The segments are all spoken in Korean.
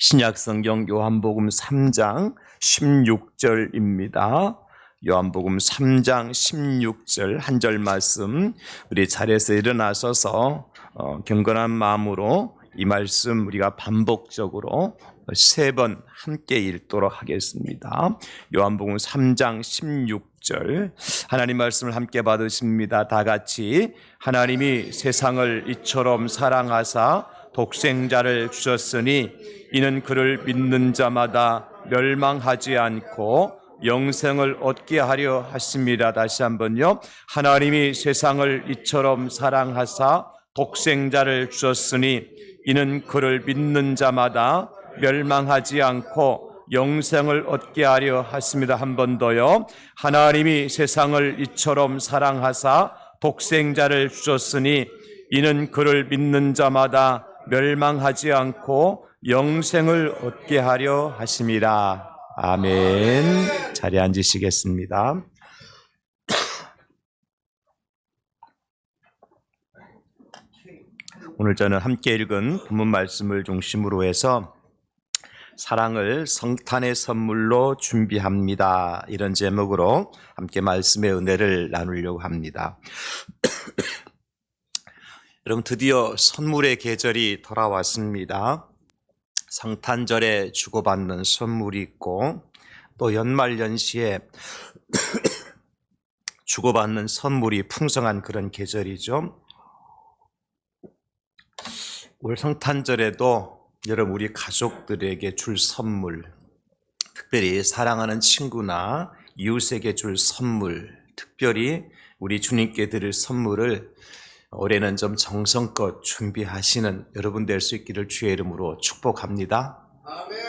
신약성경 요한복음 3장 16절입니다. 요한복음 3장 16절 한 절 말씀 우리 자리에서 일어나셔서 경건한 마음으로 이 말씀 우리가 반복적으로 3번 함께 읽도록 하겠습니다. 요한복음 3장 16절 하나님 말씀을 함께 받으십니다. 다 같이. 하나님이 세상을 이처럼 사랑하사 독생자를 주셨으니 이는 그를 믿는 자마다 멸망하지 않고 영생을 얻게 하려 하심이라. 다시 한번요. 하나님이 세상을 이처럼 사랑하사 독생자를 주셨으니 이는 그를 믿는 자마다 멸망하지 않고 영생을 얻게 하려 하십니다. 한 번 더요. 하나님이 세상을 이처럼 사랑하사 독생자를 주셨으니 이는 그를 믿는 자마다 멸망하지 않고 영생을 얻게 하려 하심이라. 아멘. 자리에 앉으시겠습니다. 오늘 저는 함께 읽은 본문 말씀을 중심으로 해서 사랑을 성탄의 선물로 준비합니다, 이런 제목으로 함께 말씀의 은혜를 나누려고 합니다. 여러분, 드디어 선물의 계절이 돌아왔습니다. 성탄절에 주고받는 선물이 있고 또 연말연시에 주고받는 선물이 풍성한 그런 계절이죠. 올 성탄절에도 여러분, 우리 가족들에게 줄 선물, 특별히 사랑하는 친구나 이웃에게 줄 선물, 특별히 우리 주님께 드릴 선물을 올해는 좀 정성껏 준비하시는 여러분 될 수 있기를 주의 이름으로 축복합니다. 아멘.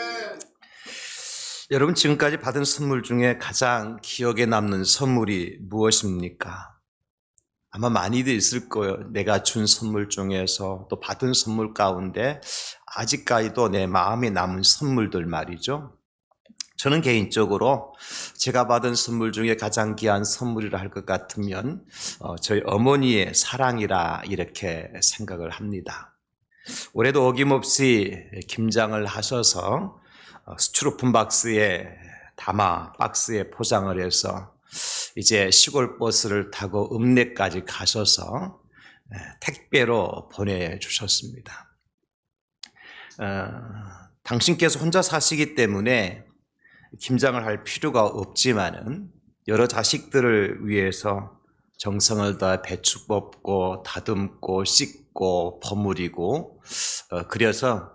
여러분, 지금까지 받은 선물 중에 가장 기억에 남는 선물이 무엇입니까? 아마 많이들 있을 거예요. 내가 준 선물 중에서 또 받은 선물 가운데 아직까지도 내 마음에 남은 선물들 말이죠. 저는 개인적으로 제가 받은 선물 중에 가장 귀한 선물이라 할 것 같으면 저희 어머니의 사랑이라 이렇게 생각을 합니다. 올해도 어김없이 김장을 하셔서 스티로폼 박스에 담아 박스에 포장을 해서 이제 시골 버스를 타고 읍내까지 가셔서 택배로 보내주셨습니다. 당신께서 혼자 사시기 때문에 김장을 할 필요가 없지만은 여러 자식들을 위해서 정성을 다해 배추 뽑고 다듬고 씻고 버무리고 그래서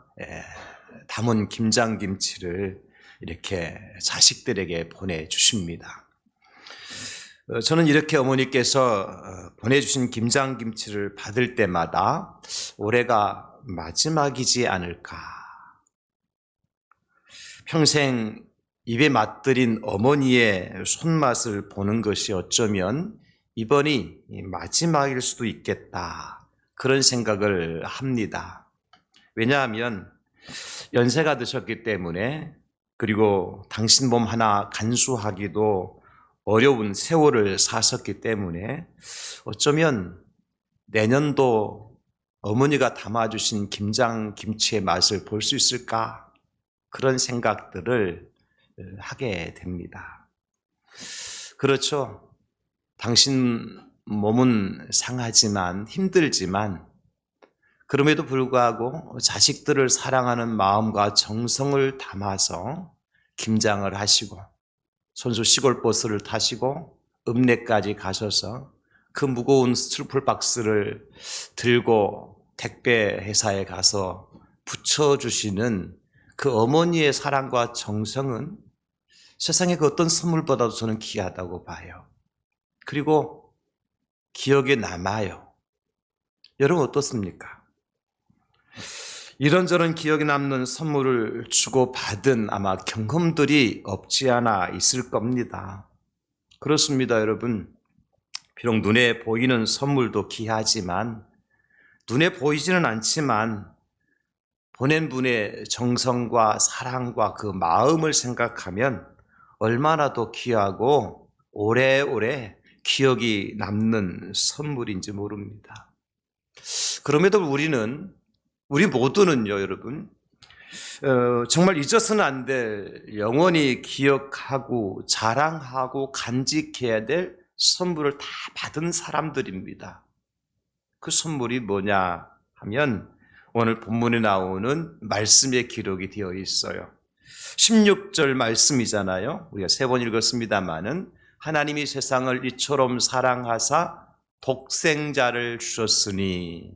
담은 김장김치를 이렇게 자식들에게 보내주십니다. 저는 이렇게 어머니께서 보내주신 김장김치를 받을 때마다 올해가 마지막이지 않을까, 평생 입에 맛들인 어머니의 손맛을 보는 것이 어쩌면 이번이 마지막일 수도 있겠다, 그런 생각을 합니다. 왜냐하면 연세가 드셨기 때문에, 그리고 당신 몸 하나 간수하기도 어려운 세월을 사셨기 때문에 어쩌면 내년도 어머니가 담아주신 김장김치의 맛을 볼 수 있을까, 그런 생각들을 하게 됩니다. 그렇죠. 당신 몸은 상하지만 힘들지만 그럼에도 불구하고 자식들을 사랑하는 마음과 정성을 담아서 김장을 하시고 손수 시골 버스를 타시고 읍내까지 가셔서 그 무거운 스티로폼 박스를 들고 택배 회사에 가서 붙여주시는 그 어머니의 사랑과 정성은 세상의 그 어떤 선물보다도 저는 귀하다고 봐요. 그리고 기억에 남아요. 여러분 어떻습니까? 이런저런 기억에 남는 선물을 주고받은 아마 경험들이 없지 않아 있을 겁니다. 그렇습니다, 여러분. 비록 눈에 보이는 선물도 귀하지만, 눈에 보이지는 않지만 보낸 분의 정성과 사랑과 그 마음을 생각하면 얼마나 더 귀하고 오래오래 기억이 남는 선물인지 모릅니다. 그럼에도 우리 모두는요, 여러분, 정말 잊어서는 안 될, 영원히 기억하고 자랑하고 간직해야 될 선물을 다 받은 사람들입니다. 그 선물이 뭐냐 하면 오늘 본문에 나오는 말씀의 기록이 되어 있어요. 16절 말씀이잖아요. 우리가 3번 읽었습니다마는 하나님이 세상을 이처럼 사랑하사 독생자를 주셨으니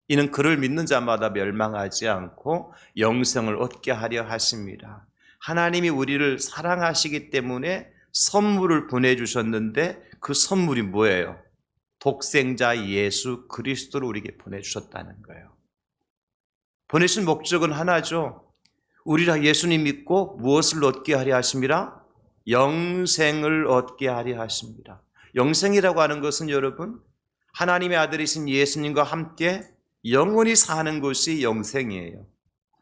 이는 그를 믿는 자마다 멸망하지 않고 영생을 얻게 하려 하십니다. 하나님이 우리를 사랑하시기 때문에 선물을 보내주셨는데 그 선물이 뭐예요? 독생자 예수 그리스도를 우리에게 보내주셨다는 거예요. 보내신 목적은 하나죠. 우리가 예수님 믿고 무엇을 얻게 하려 하십니다? 영생을 얻게 하려 하십니다. 영생이라고 하는 것은 여러분, 하나님의 아들이신 예수님과 함께 영원히 사는 것이 영생이에요.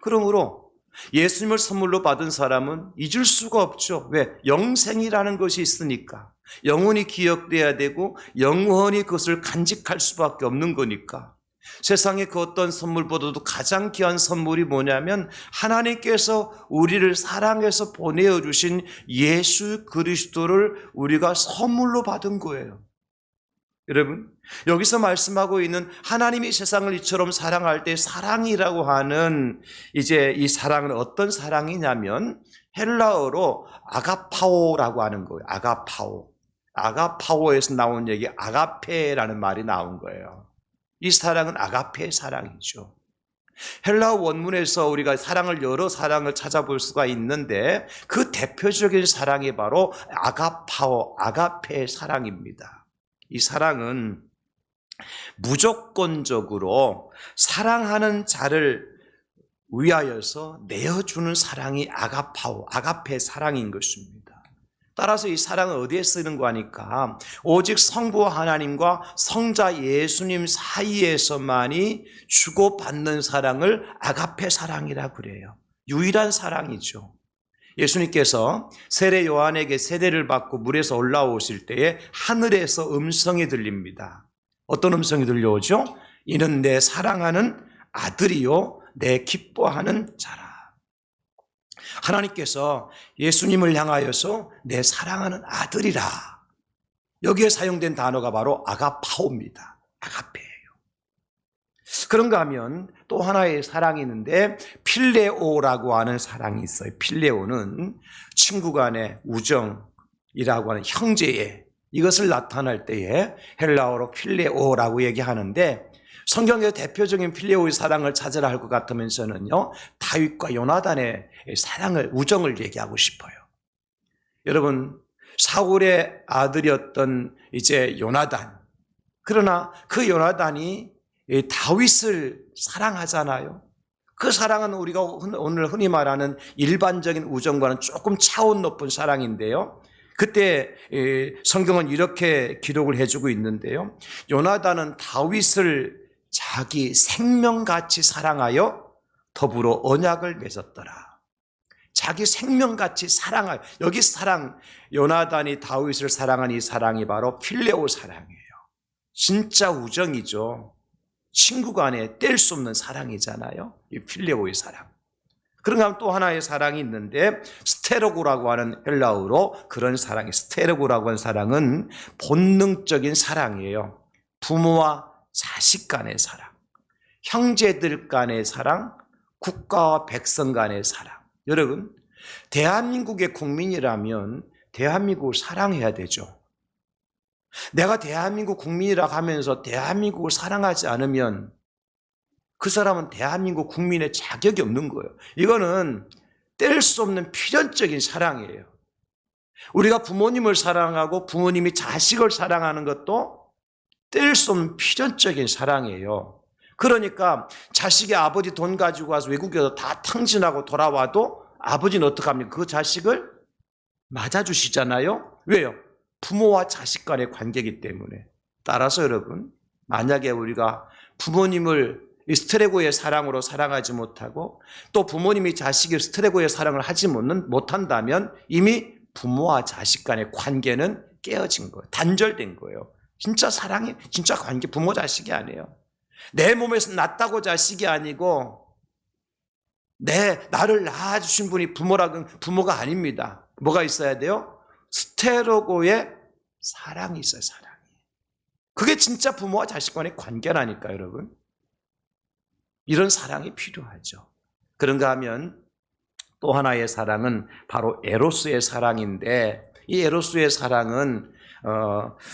그러므로 예수님을 선물로 받은 사람은 잊을 수가 없죠. 왜? 영생이라는 것이 있으니까. 영원히 기억돼야 되고 영원히 그것을 간직할 수밖에 없는 거니까. 세상의 그 어떤 선물보다도 가장 귀한 선물이 뭐냐면 하나님께서 우리를 사랑해서 보내어주신 예수 그리스도를 우리가 선물로 받은 거예요. 여러분, 여기서 말씀하고 있는 하나님이 세상을 이처럼 사랑할 때 사랑이라고 하는 이제 이 사랑은 어떤 사랑이냐면 헬라어로 아가파오라고 하는 거예요. 아가파오. 아가파오에서 나온 얘기 아가페라는 말이 나온 거예요. 이 사랑은 아가페의 사랑이죠. 헬라어 원문에서 우리가 사랑을 여러 사랑을 찾아볼 수가 있는데 그 대표적인 사랑이 바로 아가파오, 아가페의 사랑입니다. 이 사랑은 무조건적으로 사랑하는 자를 위하여서 내어주는 사랑이 아가파오, 아가페 사랑인 것입니다. 따라서 이 사랑은 어디에 쓰는 거니까 오직 성부 하나님과 성자 예수님 사이에서만이 주고받는 사랑을 아가페 사랑이라 그래요. 유일한 사랑이죠. 예수님께서 세례 요한에게 세례를 받고 물에서 올라오실 때에 하늘에서 음성이 들립니다. 어떤 음성이 들려오죠? 이는 내 사랑하는 아들이요 내 기뻐하는 자라. 하나님께서 예수님을 향하여서 내 사랑하는 아들이라. 여기에 사용된 단어가 바로 아가파오입니다. 아가페예요. 그런가 하면 또 하나의 사랑이 있는데 필레오라고 하는 사랑이 있어요. 필레오는 친구 간의 우정이라고 하는 형제의 이것을 나타낼 때에 헬라어로 필레오라고 얘기하는데 성경의 대표적인 필레오의 사랑을 찾으라 할 것 같으면서는요 다윗과 요나단의 사랑을 우정을 얘기하고 싶어요. 여러분 사울의 아들이었던 이제 요나단, 그러나 그 요나단이 다윗을 사랑하잖아요. 그 사랑은 우리가 오늘 흔히 말하는 일반적인 우정과는 조금 차원 높은 사랑인데요. 그때 성경은 이렇게 기록을 해주고 있는데요. 요나단은 다윗을 자기 생명같이 사랑하여 더불어 언약을 맺었더라. 자기 생명같이 사랑하여, 여기 사랑, 요나단이 다윗을 사랑한 이 사랑이 바로 필레오 사랑이에요. 진짜 우정이죠. 친구 간에 뗄 수 없는 사랑이잖아요. 이 필레오의 사랑. 그런가 하면 또 하나의 사랑이 있는데 스테르고라고 하는 헬라어로 그런 사랑이, 스테르고라고 하는 사랑은 본능적인 사랑이에요. 부모와 자식 간의 사랑, 형제들 간의 사랑, 국가와 백성 간의 사랑. 여러분, 대한민국의 국민이라면 대한민국을 사랑해야 되죠. 내가 대한민국 국민이라고 하면서 대한민국을 사랑하지 않으면 그 사람은 대한민국 국민의 자격이 없는 거예요. 이거는 뗄 수 없는 필연적인 사랑이에요. 우리가 부모님을 사랑하고 부모님이 자식을 사랑하는 것도 뗄 수 없는 필연적인 사랑이에요. 그러니까 자식이 아버지 돈 가지고 와서 외국에서 다 탕진하고 돌아와도 아버지는 어떻게 합니까? 그 자식을 맞아주시잖아요. 왜요? 부모와 자식 간의 관계이기 때문에. 따라서 여러분, 만약에 우리가 부모님을 스트레고의 사랑으로 사랑하지 못하고 또 부모님이 자식이 스트레고의 사랑을 하지 못한다면 이미 부모와 자식 간의 관계는 깨어진 거예요. 단절된 거예요. 진짜 사랑이, 진짜 관계, 부모 자식이 아니에요. 내 몸에서 낳았다고 자식이 아니고 나를 낳아주신 분이 부모가 아닙니다. 뭐가 있어야 돼요? 스테로고의 사랑이 있어요, 사랑이. 그게 진짜 부모와 자식 간의 관계라니까, 여러분. 이런 사랑이 필요하죠. 그런가 하면 또 하나의 사랑은 바로 에로스의 사랑인데, 이 에로스의 사랑은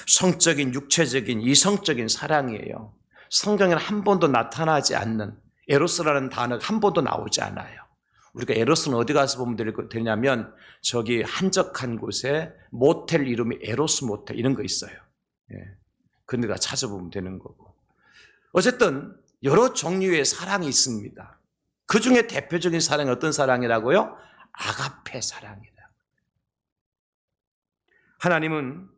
성적인, 육체적인, 이성적인 사랑이에요. 성경에는 한 번도 나타나지 않는, 에로스라는 단어가 한 번도 나오지 않아요. 우리가 에로스는 어디 가서 보면 되냐면 저기 한적한 곳에 모텔 이름이 에로스 모텔 이런 거 있어요. 예. 그런데 가 찾아보면 되는 거고. 어쨌든 여러 종류의 사랑이 있습니다. 그 중에 대표적인 사랑이 어떤 사랑이라고요? 아가페 사랑이다. 하나님은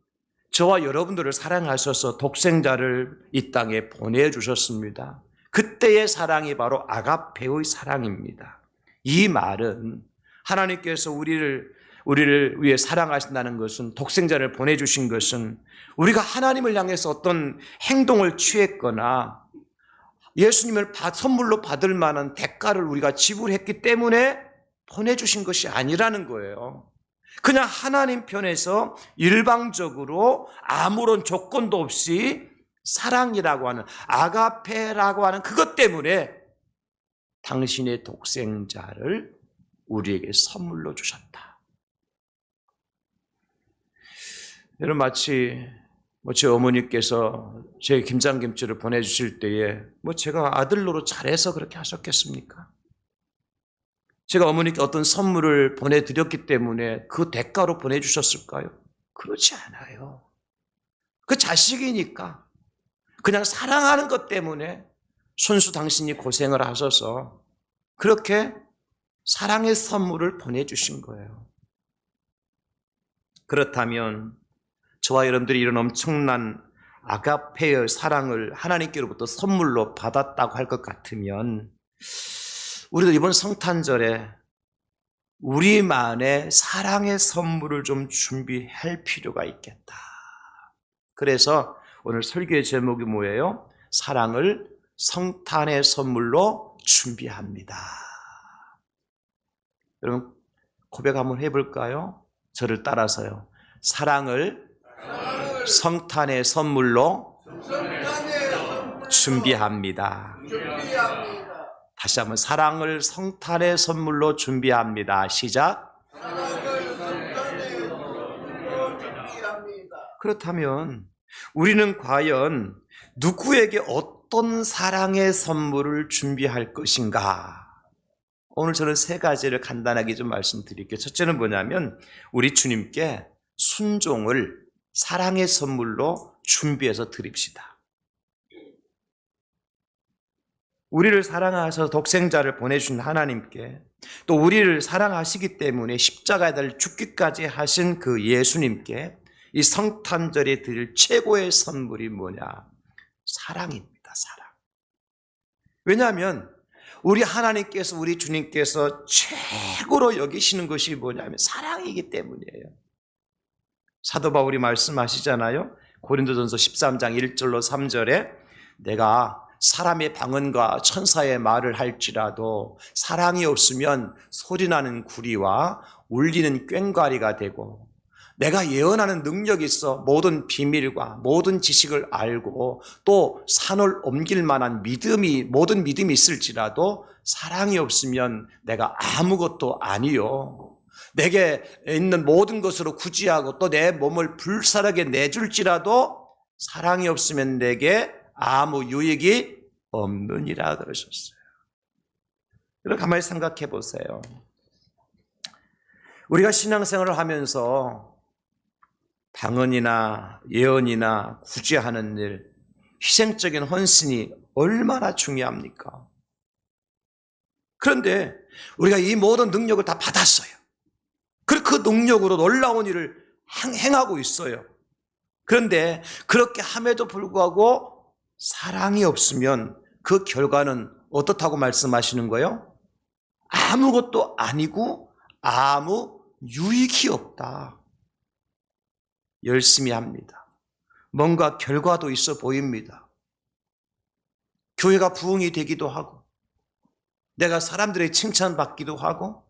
저와 여러분들을 사랑하셔서 독생자를 이 땅에 보내주셨습니다. 그때의 사랑이 바로 아가페의 사랑입니다. 이 말은 하나님께서 우리를 위해 사랑하신다는 것은, 독생자를 보내주신 것은 우리가 하나님을 향해서 어떤 행동을 취했거나 예수님을 선물로 받을 만한 대가를 우리가 지불했기 때문에 보내주신 것이 아니라는 거예요. 그냥 하나님 편에서 일방적으로 아무런 조건도 없이 사랑이라고 하는, 아가페라고 하는 그것 때문에 당신의 독생자를 우리에게 선물로 주셨다. 여러분, 마치 제 어머니께서 제 김장김치를 보내주실 때에 제가 아들 노릇 잘해서 그렇게 하셨겠습니까? 제가 어머니께 어떤 선물을 보내드렸기 때문에 그 대가로 보내주셨을까요? 그렇지 않아요. 그 자식이니까 그냥 사랑하는 것 때문에 손수 당신이 고생을 하셔서 그렇게 사랑의 선물을 보내주신 거예요. 그렇다면 저와 여러분들이 이런 엄청난 아가페의 사랑을 하나님께로부터 선물로 받았다고 할 것 같으면 우리도 이번 성탄절에 우리만의 사랑의 선물을 좀 준비할 필요가 있겠다. 그래서 오늘 설교의 제목이 뭐예요? 사랑을 성탄의 선물로 준비합니다. 여러분, 고백 한번 해볼까요? 저를 따라서요. 사랑을 성탄의 선물로 준비합니다. 다시 한번, 사랑을 성탄의 선물로 준비합니다. 시작. 그렇다면 우리는 과연 누구에게 어떤 사랑의 선물을 준비할 것인가? 오늘 저는 세 가지를 간단하게 좀 말씀드릴게요. 첫째는 뭐냐면 우리 주님께 순종을 사랑의 선물로 준비해서 드립시다. 우리를 사랑하셔서 독생자를 보내주신 하나님께, 또 우리를 사랑하시기 때문에 십자가에 달려 죽기까지 하신 그 예수님께 이 성탄절에 드릴 최고의 선물이 뭐냐? 사랑입니다. 사랑. 왜냐하면 우리 하나님께서, 우리 주님께서 최고로 여기시는 것이 뭐냐면 사랑이기 때문이에요. 사도 바울이 말씀하시잖아요. 고린도전서 13장 1절로 3절에 내가 사람의 방언과 천사의 말을 할지라도 사랑이 없으면 소리나는 구리와 울리는 꽹과리가 되고, 내가 예언하는 능력이 있어 모든 비밀과 모든 지식을 알고 또 산을 옮길 만한 모든 믿음이 있을지라도 사랑이 없으면 내가 아무것도 아니요. 내게 있는 모든 것으로 구지하고 또 내 몸을 불살하게 내줄지라도 사랑이 없으면 내게 아무 유익이 없느니라 그러셨어요. 여러분, 가만히 생각해 보세요. 우리가 신앙생활을 하면서 방언이나 예언이나 구제하는 일, 희생적인 헌신이 얼마나 중요합니까? 그런데 우리가 이 모든 능력을 다 받았어요. 그리고 그 능력으로 놀라운 일을 행하고 있어요. 그런데 그렇게 함에도 불구하고 사랑이 없으면 그 결과는 어떻다고 말씀하시는 거예요? 아무것도 아니고 아무 유익이 없다. 열심히 합니다. 뭔가 결과도 있어 보입니다. 교회가 부흥이 되기도 하고 내가 사람들의 칭찬받기도 하고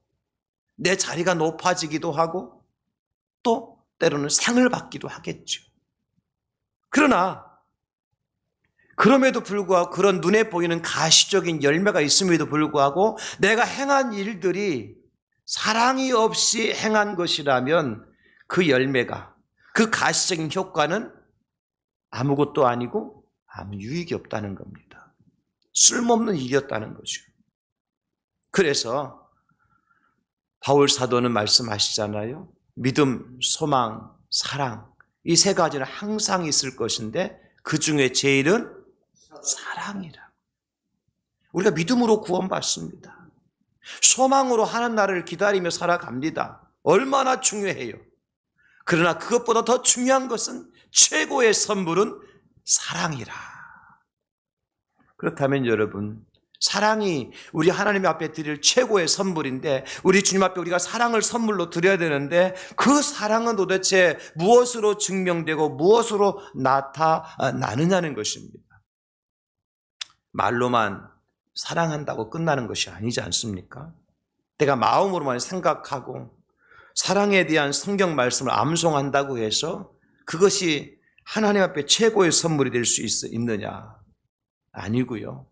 내 자리가 높아지기도 하고 또 때로는 상을 받기도 하겠죠. 그러나 그럼에도 불구하고 그런 눈에 보이는 가시적인 열매가 있음에도 불구하고 내가 행한 일들이 사랑이 없이 행한 것이라면 그 열매가, 그 가시적인 효과는 아무것도 아니고 아무 유익이 없다는 겁니다. 쓸모없는 일이었다는 거죠. 그래서 바울 사도는 말씀하시잖아요. 믿음, 소망, 사랑, 이 세 가지는 항상 있을 것인데 그 중에 제일은 사랑이라. 우리가 믿음으로 구원받습니다. 소망으로 하는 날을 기다리며 살아갑니다. 얼마나 중요해요. 그러나 그것보다 더 중요한 것은 최고의 선물은 사랑이라. 그렇다면 여러분, 사랑이 우리 하나님 앞에 드릴 최고의 선물인데 우리 주님 앞에 우리가 사랑을 선물로 드려야 되는데 그 사랑은 도대체 무엇으로 증명되고 무엇으로 나타나느냐는 것입니다. 말로만 사랑한다고 끝나는 것이 아니지 않습니까? 내가 마음으로만 생각하고 사랑에 대한 성경 말씀을 암송한다고 해서 그것이 하나님 앞에 최고의 선물이 될 수 있느냐? 아니고요.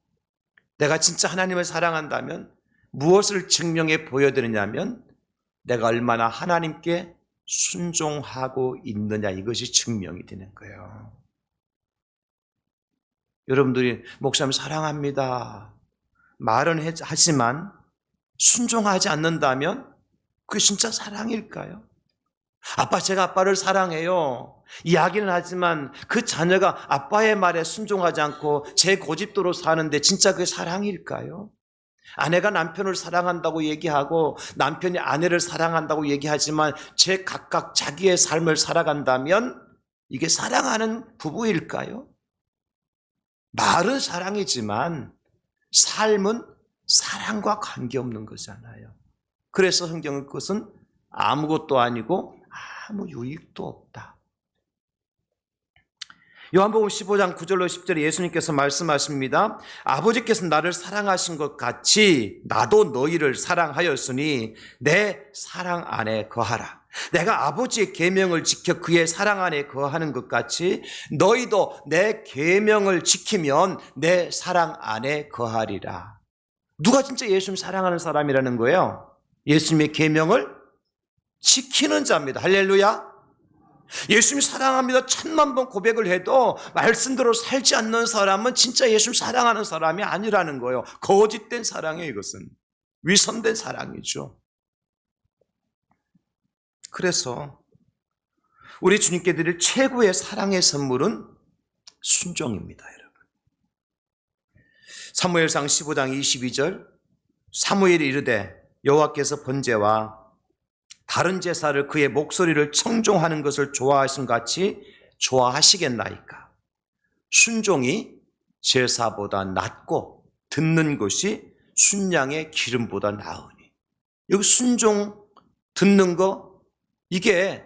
내가 진짜 하나님을 사랑한다면 무엇을 증명해 보여야 되느냐면 내가 얼마나 하나님께 순종하고 있느냐, 이것이 증명이 되는 거예요. 여러분들이 목사님 사랑합니다 말은 하지만 순종하지 않는다면 그게 진짜 사랑일까요? 아빠, 제가 아빠를 사랑해요 이야기는 하지만 그 자녀가 아빠의 말에 순종하지 않고 제 고집대로 사는데 진짜 그게 사랑일까요? 아내가 남편을 사랑한다고 얘기하고 남편이 아내를 사랑한다고 얘기하지만 제 각각 자기의 삶을 살아간다면 이게 사랑하는 부부일까요? 말은 사랑이지만 삶은 사랑과 관계없는 거잖아요. 그래서 성경은 그것은 아무것도 아니고 아무 유익도 없다. 요한복음 15장 9절로 10절에 예수님께서 말씀하십니다. 아버지께서 나를 사랑하신 것 같이 나도 너희를 사랑하였으니 내 사랑 안에 거하라. 내가 아버지의 계명을 지켜 그의 사랑 안에 거하는 것 같이 너희도 내 계명을 지키면 내 사랑 안에 거하리라. 누가 진짜 예수님 사랑하는 사람이라는 거예요? 예수님의 계명을 지키는 자입니다. 할렐루야. 예수님 사랑합니다 1000만 번 고백을 해도 말씀대로 살지 않는 사람은 진짜 예수님 사랑하는 사람이 아니라는 거예요. 거짓된 사랑이에요. 이것은 위선된 사랑이죠. 그래서 우리 주님께 드릴 최고의 사랑의 선물은 순종입니다. 여러분, 사무엘상 15장 22절 사무엘이 이르되 여호와께서 번제와 다른 제사를 그의 목소리를 청종하는 것을 좋아하신 같이 좋아하시겠나이까. 순종이 제사보다 낫고 듣는 것이 순양의 기름보다 나으니. 여기 순종 듣는 거, 이게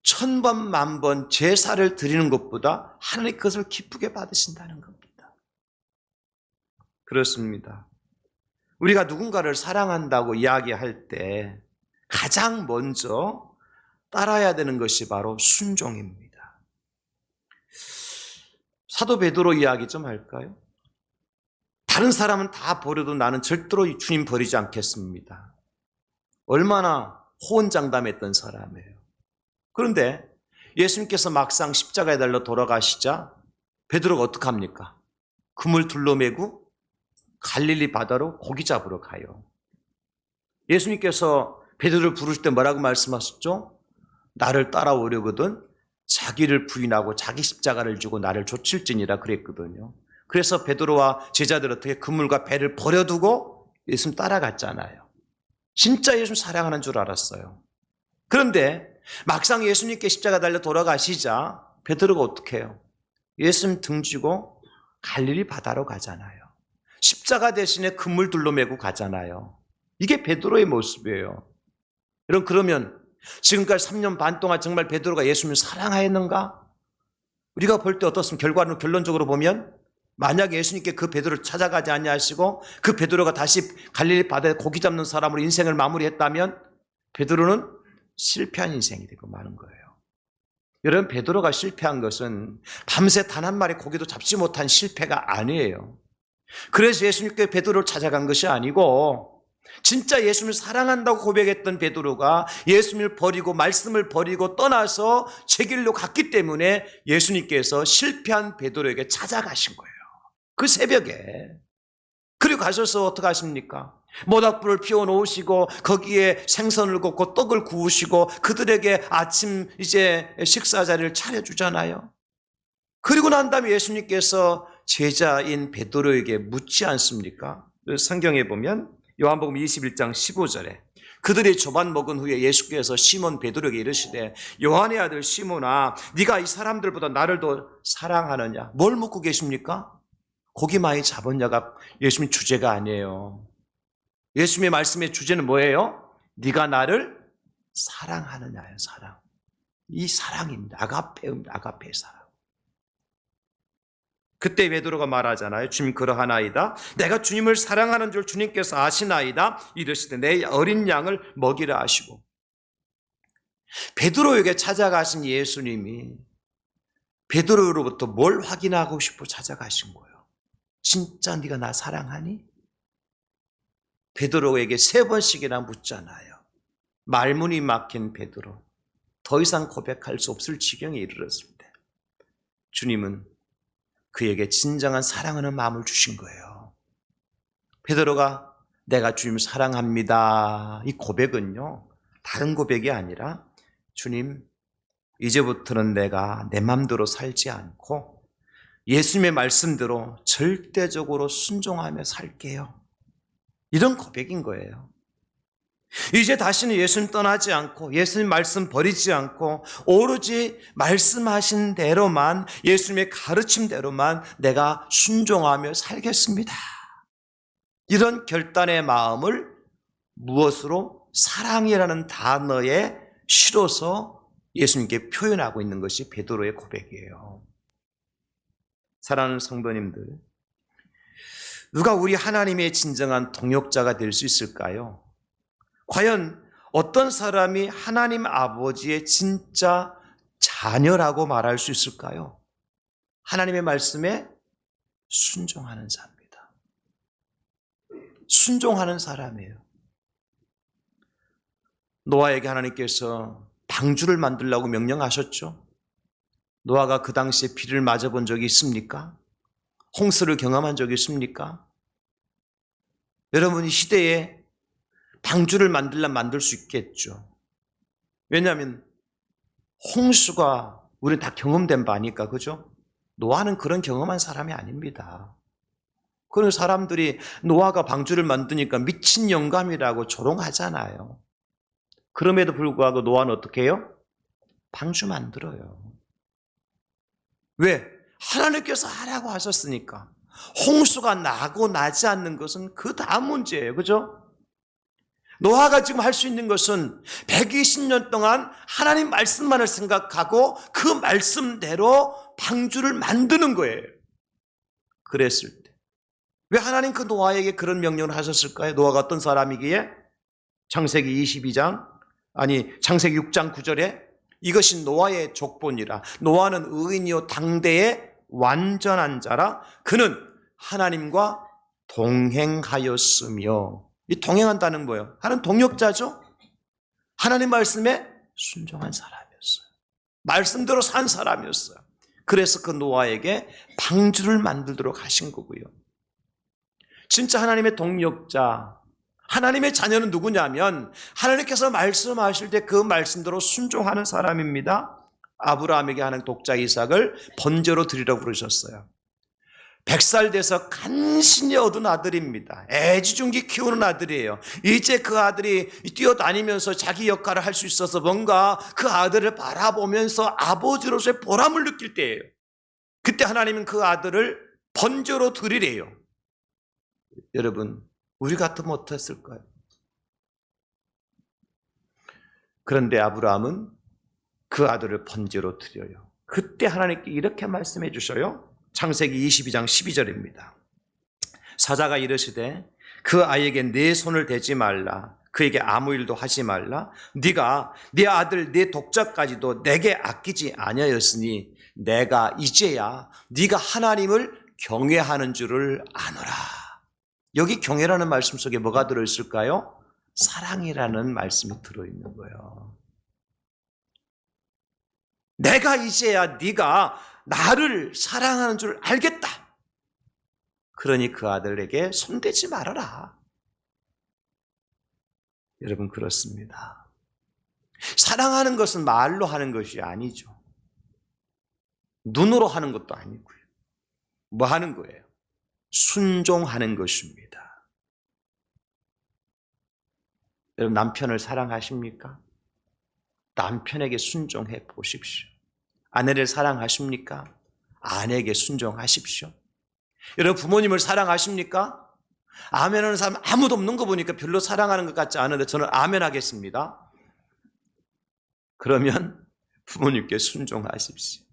1000번 만번 제사를 드리는 것보다 하나님 그것을 기쁘게 받으신다는 겁니다. 그렇습니다. 우리가 누군가를 사랑한다고 이야기할 때 가장 먼저 따라야 되는 것이 바로 순종입니다. 사도 베드로 이야기 좀 할까요? 다른 사람은 다 버려도 나는 절대로 주님 버리지 않겠습니다. 얼마나 호언장담했던 사람이에요. 그런데 예수님께서 막상 십자가에 달려 돌아가시자 베드로가 어떡합니까? 그물 둘러매고 갈릴리 바다로 고기 잡으러 가요. 예수님께서 베드로를 부르실 때 뭐라고 말씀하셨죠? 나를 따라오려거든 자기를 부인하고 자기 십자가를 지고 나를 좇을지니라 그랬거든요. 그래서 베드로와 제자들 어떻게 그물과 배를 버려두고 예수님 따라갔잖아요. 진짜 예수님 사랑하는 줄 알았어요. 그런데 막상 예수님께 십자가 달려 돌아가시자 베드로가 어떻게 해요? 예수님 등지고 갈릴리 바다로 가잖아요. 십자가 대신에 그물 둘러매고 가잖아요. 이게 베드로의 모습이에요. 여러분, 그러면 지금까지 3년 반 동안 정말 베드로가 예수님을 사랑하였는가? 우리가 볼 때 어떻습니까? 결론적으로 보면 만약 예수님께 그 베드로를 찾아가지 아니하시고 그 베드로가 다시 갈릴리 바다에 고기 잡는 사람으로 인생을 마무리했다면 베드로는 실패한 인생이 되고 마는 거예요. 여러분, 베드로가 실패한 것은 밤새 단 한 마리 고기도 잡지 못한 실패가 아니에요. 그래서 예수님께 베드로를 찾아간 것이 아니고 진짜 예수님을 사랑한다고 고백했던 베드로가 예수님을 버리고 말씀을 버리고 떠나서 제 길로 갔기 때문에 예수님께서 실패한 베드로에게 찾아가신 거예요. 그 새벽에. 그리고 가셔서 어떻게 하십니까? 모닥불을 피워놓으시고 거기에 생선을 굽고 떡을 구우시고 그들에게 아침 이제 식사 자리를 차려주잖아요. 그리고 난 다음에 예수님께서 제자인 베드로에게 묻지 않습니까? 성경에 보면 요한복음 21장 15절에 그들이 조반 먹은 후에 예수께서 시몬 베드로에게 이르시되 요한의 아들 시몬아 네가 이 사람들보다 나를 더 사랑하느냐? 뭘 묻고 계십니까? 고기 많이 잡은 자가 예수님 주제가 아니에요. 예수님의 말씀의 주제는 뭐예요? 네가 나를 사랑하느냐예요. 사랑. 이 사랑입니다. 아가페입니다. 아가페의 사랑. 그때 베드로가 말하잖아요. 주님 그러하나이다. 내가 주님을 사랑하는 줄 주님께서 아시나이다. 이르시되 내 어린 양을 먹이라 하시고. 베드로에게 찾아가신 예수님이 베드로로부터 뭘 확인하고 싶어 찾아가신 거예요? 진짜 네가 나 사랑하니? 베드로에게 3번씩이나 묻잖아요. 말문이 막힌 베드로. 더 이상 고백할 수 없을 지경에 이르렀을 때 주님은 그에게 진정한 사랑하는 마음을 주신 거예요. 베드로가 내가 주님을 사랑합니다. 이 고백은요, 다른 고백이 아니라 주님, 이제부터는 내가 내 맘대로 살지 않고 예수님의 말씀대로 절대적으로 순종하며 살게요. 이런 고백인 거예요. 이제 다시는 예수님 떠나지 않고 예수님 말씀 버리지 않고 오로지 말씀하신 대로만 예수님의 가르침대로만 내가 순종하며 살겠습니다. 이런 결단의 마음을 무엇으로? 사랑이라는 단어에 실어서 예수님께 표현하고 있는 것이 베드로의 고백이에요. 사랑하는 성도님들, 누가 우리 하나님의 진정한 동역자가 될 수 있을까요? 과연 어떤 사람이 하나님 아버지의 진짜 자녀라고 말할 수 있을까요? 하나님의 말씀에 순종하는 자입니다. 순종하는 사람이에요. 노아에게 하나님께서 방주를 만들라고 명령하셨죠. 노아가 그 당시에 비를 맞아본 적이 있습니까? 홍수를 경험한 적이 있습니까? 여러분, 이 시대에 방주를 만들려면 만들 수 있겠죠. 왜냐하면 홍수가 우리는 다 경험된 바니까, 그죠? 노아는 그런 경험한 사람이 아닙니다. 그런 사람들이 노아가 방주를 만드니까 미친 영감이라고 조롱하잖아요. 그럼에도 불구하고 노아는 어떻게 해요? 방주 만들어요. 왜? 하나님께서 하라고 하셨으니까. 홍수가 나고 나지 않는 것은 그 다음 문제예요. 그죠? 노아가 지금 할 수 있는 것은 120년 동안 하나님 말씀만을 생각하고 그 말씀대로 방주를 만드는 거예요. 그랬을 때. 왜 하나님 그 노아에게 그런 명령을 하셨을까요? 노아가 어떤 사람이기에? 창세기 6장 9절에 이것이 노아의 족본이라. 노아는 의인이요 당대의 완전한 자라. 그는 하나님과 동행하였으며. 이 동행한다는 거예요. 하나님 동역자죠. 하나님 말씀에 순종한 사람이었어요. 말씀대로 산 사람이었어요. 그래서 그 노아에게 방주를 만들도록 하신 거고요. 진짜 하나님의 동역자, 하나님의 자녀는 누구냐면 하나님께서 말씀하실 때 그 말씀대로 순종하는 사람입니다. 아브라함에게 하나님 독자 이삭을 번제로 드리라고 부르셨어요. 100살 돼서 간신히 얻은 아들입니다. 애지중지 키우는 아들이에요. 이제 그 아들이 뛰어다니면서 자기 역할을 할 수 있어서 뭔가 그 아들을 바라보면서 아버지로서의 보람을 느낄 때예요. 그때 하나님은 그 아들을 번제로 드리래요. 여러분, 우리 같으면 어땠을까요? 그런데 아브라함은 그 아들을 번제로 드려요. 그때 하나님께 이렇게 말씀해 주셔요. 창세기 22장 12절입니다. 사자가 이르시되 그 아이에게 네 손을 대지 말라. 그에게 아무 일도 하지 말라. 네가 네 아들 네 독자까지도 내게 아끼지 아니하였으니 내가 이제야 네가 하나님을 경외하는 줄을 아노라. 여기 경외라는 말씀 속에 뭐가 들어있을까요? 사랑이라는 말씀이 들어있는 거예요. 내가 이제야 네가 나를 사랑하는 줄 알겠다. 그러니 그 아들에게 손대지 말아라. 여러분, 그렇습니다. 사랑하는 것은 말로 하는 것이 아니죠. 눈으로 하는 것도 아니고요. 뭐 하는 거예요? 순종하는 것입니다. 여러분, 남편을 사랑하십니까? 남편에게 순종해 보십시오. 아내를 사랑하십니까? 아내에게 순종하십시오. 여러분, 부모님을 사랑하십니까? 아멘하는 사람 아무도 없는 거 보니까 별로 사랑하는 것 같지 않은데 저는 아멘 하겠습니다. 그러면 부모님께 순종하십시오.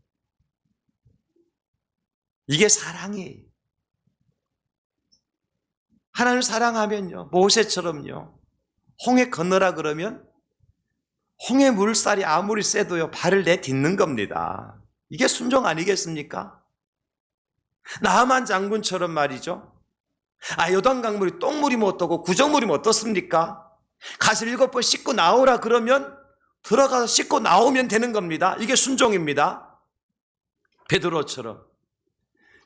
이게 사랑이에요. 하나님을 사랑하면요, 모세처럼요, 홍해 건너라 그러면 홍해 물살이 아무리 세도요 발을 내딛는 겁니다. 이게 순종 아니겠습니까? 나만 장군처럼 말이죠. 요단 강물이 똥물이면 어떠고 구정물이면 어떻습니까? 가서 7번 씻고 나오라 그러면 들어가서 씻고 나오면 되는 겁니다. 이게 순종입니다. 베드로처럼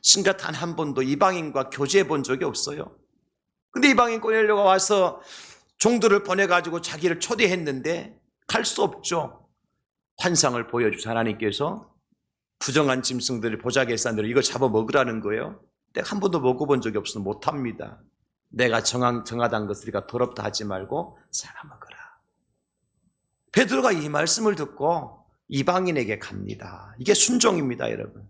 신가 단 한 번도 이방인과 교제해 본 적이 없어요. 근데 이방인 꼬넬료가 와서 종들을 보내가지고 자기를 초대했는데 갈 수 없죠. 환상을 보여주신 하나님께서 부정한 짐승들을 보자기에 싼 대로 이거 잡아 먹으라는 거예요. 내가 한 번도 먹어본 적이 없어서 못합니다. 내가 정하다는 것을 우리가 더럽다 하지 말고 살아먹어라. 베드로가 이 말씀을 듣고 이방인에게 갑니다. 이게 순종입니다, 여러분.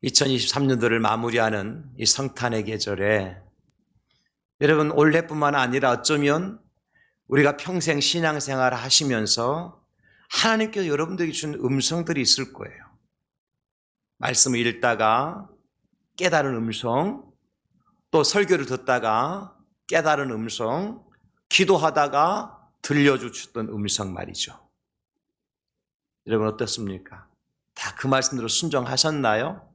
2023년도를 마무리하는 이 성탄의 계절에 여러분, 올해뿐만 아니라 어쩌면 우리가 평생 신앙생활을 하시면서 하나님께서 여러분들에게 준 음성들이 있을 거예요. 말씀을 읽다가 깨달은 음성, 또 설교를 듣다가 깨달은 음성, 기도하다가 들려주셨던 음성 말이죠. 여러분, 어떻습니까? 다 그 말씀대로 순종하셨나요?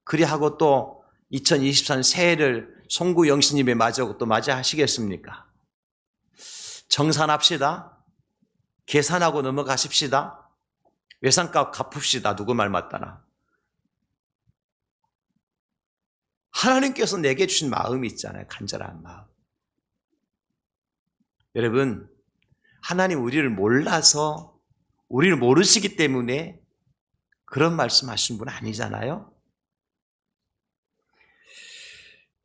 그리하고 또 2023년 새해를 송구 영신님에 맞이하고 또 맞이하시겠습니까? 정산합시다. 계산하고 넘어가십시다. 외상값 갚읍시다. 누구 말 맞다나. 하나님께서 내게 주신 마음이 있잖아요. 간절한 마음. 여러분, 하나님 우리를 몰라서, 우리를 모르시기 때문에 그런 말씀하신 분 아니잖아요.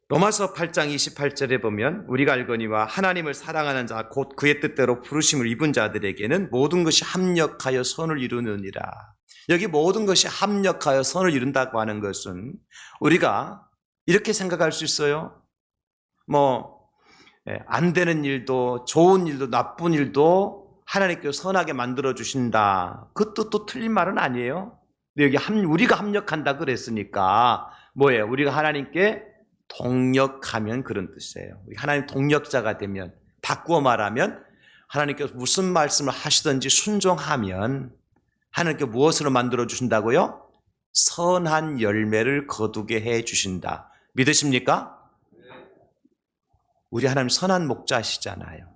로마서 8장 28절에 보면 우리가 알거니와 하나님을 사랑하는 자 곧 그의 뜻대로 부르심을 입은 자들에게는 모든 것이 합력하여 선을 이루느니라. 여기 모든 것이 합력하여 선을 이룬다고 하는 것은 우리가 이렇게 생각할 수 있어요. 안 되는 일도 좋은 일도 나쁜 일도 하나님께서 선하게 만들어 주신다. 그 뜻도 틀린 말은 아니에요. 근데 여기 우리가 합력한다 그랬으니까 뭐예요? 우리가 하나님께 동력하면 그런 뜻이에요. 하나님 동력자가 되면, 바꾸어 말하면 하나님께서 무슨 말씀을 하시든지 순종하면 하나님께 무엇으로 만들어 주신다고요? 선한 열매를 거두게 해 주신다. 믿으십니까? 우리 하나님 선한 목자시잖아요.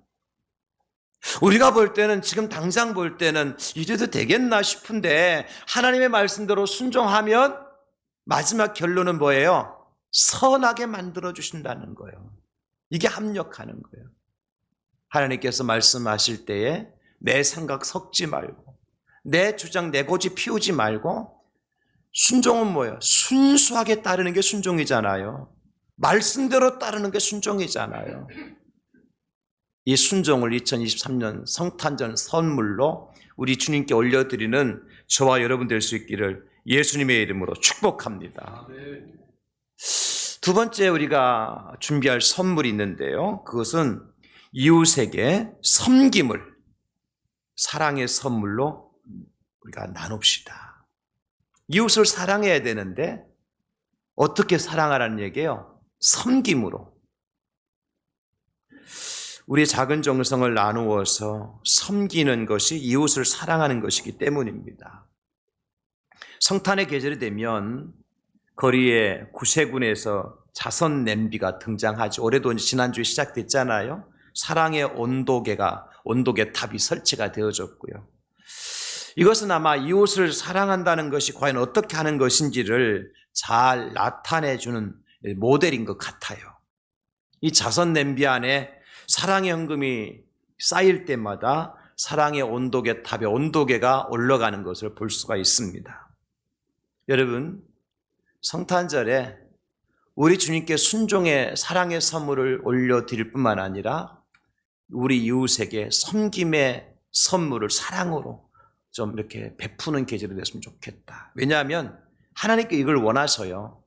우리가 볼 때는, 지금 당장 볼 때는 이래도 되겠나 싶은데 하나님의 말씀대로 순종하면 마지막 결론은 뭐예요? 선하게 만들어 주신다는 거예요. 이게 합력하는 거예요. 하나님께서 말씀하실 때에 내 생각 섞지 말고, 내 주장 내 고집 피우지 말고, 순종은 뭐예요? 순수하게 따르는 게 순종이잖아요. 말씀대로 따르는 게 순종이잖아요. 이 순종을 2023년 성탄절 선물로 우리 주님께 올려드리는 저와 여러분 될 수 있기를 예수님의 이름으로 축복합니다. 두 번째 우리가 준비할 선물이 있는데요. 그것은 이웃에게 섬김을 사랑의 선물로 우리가 나눕시다. 이웃을 사랑해야 되는데 어떻게 사랑하라는 얘기예요? 섬김으로. 우리의 작은 정성을 나누어서 섬기는 것이 이웃을 사랑하는 것이기 때문입니다. 성탄의 계절이 되면 거리에 구세군에서 자선 냄비가 등장하죠. 올해도 지난주에 시작됐잖아요. 사랑의 온도계 탑이 설치가 되어졌고요. 이것은 아마 이웃을 사랑한다는 것이 과연 어떻게 하는 것인지를 잘 나타내주는 모델인 것 같아요. 이 자선 냄비 안에 사랑의 헌금이 쌓일 때마다 사랑의 온도계 탑의 온도계가 올라가는 것을 볼 수가 있습니다. 여러분, 성탄절에 우리 주님께 순종의 사랑의 선물을 올려드릴 뿐만 아니라 우리 이웃에게 섬김의 선물을 사랑으로 좀 이렇게 베푸는 계절이 됐으면 좋겠다. 왜냐하면 하나님께 이걸 원하셔요.